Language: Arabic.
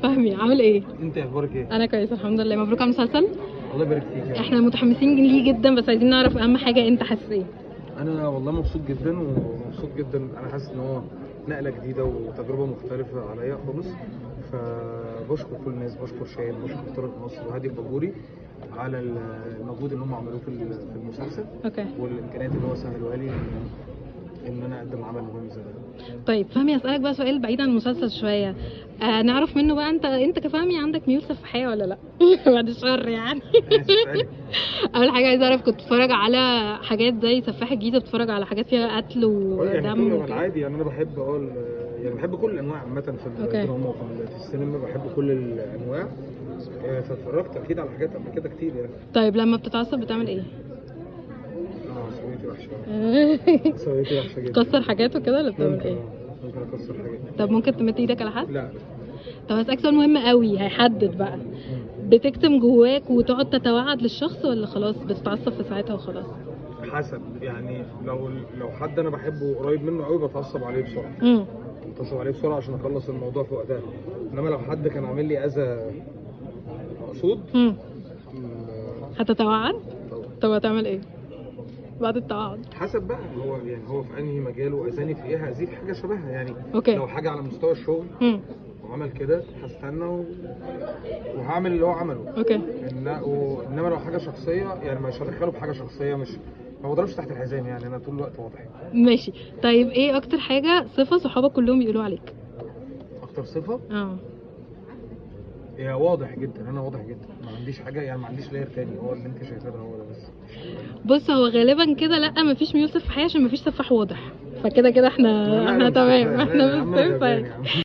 فهمي عامل ايه؟ انت اخبارك ايه؟ انا كويسه الحمد لله. مبروك على المسلسل. الله يبارك فيك يا احنا متحمسين ليه جدا، بس عايزين نعرف اهم حاجه انت حاسس ايه. انا والله مبسوط جدا ومبسوط جدا. انا حاسس ان هو نقله جديده وتجربه مختلفه عليا خالص. فبشكر كل الناس، بشكر شاهين، بشكر طارق نصر وهادي الباجوري على المجهود اللي هم عملوه في المسلسل. اوكي. والامكانيات اللي هو سهلوها لي ان انا اقدم عمل مهم زي ده. طيب فهمي، اسالك بقى سؤال بعيد عن المسلسل شويه. نعرف منه بقى، انت كفهمي عندك ميول سفاحيه ولا لا؟ بعد الشر يعني. اول حاجه عايزه اعرف، كنت بتتفرج على حاجات زي سفاح الجيزه، بتتفرج على حاجات فيها قتل يعني ودم كله وكده؟ عادي. يعني انا بحب يعني بحب كل الانواع عامه في أوكي. الدراما وفي السينما. بحب كل الانواع. فاتفرجت اكيد على حاجات قبل كده كتير يعني. طيب لما بتتعصب بتعمل ايه؟ سويتي وحشه. سويتي وحشه جدا. تكسر حاجات وكده ولا بتعمل ايه؟ ممكن اكسر حاجات. طب ممكن تمد ايدك على حد؟ لا. طب هسألك سؤال مهم قوي هيحدد بقى، بتكتم جواك وتقعد تتوعد للشخص، ولا خلاص بتتعصب في ساعتها وخلاص؟ حسب يعني. لو حد انا بحبه قريب منه قوي بتعصب عليه بسرعه. بتعصب عليه بسرعه عشان اخلص الموضوع في وقتها. انما لو حد كان عامل لي اذى مقصود هتتوعد؟ طب هتعمل ايه بعد التوعد؟ حسب بقى هو في انهي مجال واذاني في ايه، هأذيه في حاجه شبهها يعني. أوكي. لو حاجه على مستوى الشغل وعمل كده هستنى وهعمل اللي هو عمله. اوكي. انما لو حاجه شخصيه يعني مش هدخله في حاجه شخصيه. مش ما بضربش تحت الحزام يعني. انا طول الوقت واضح. ماشي. طيب ايه اكتر حاجه صفه صحابك كلهم بيقولوا عليك؟ اكتر صفه هي واضح جدا. انا واضح جدا، ما عنديش حاجه يعني، ما عنديش لاير تاني. هو اللي انت شايفاه ده هو ده بس. بص، هو غالبا كده لا، مفيش ميول سفاحيه عشان مفيش سفاح واضح، فكده احنا تمام، احنا مش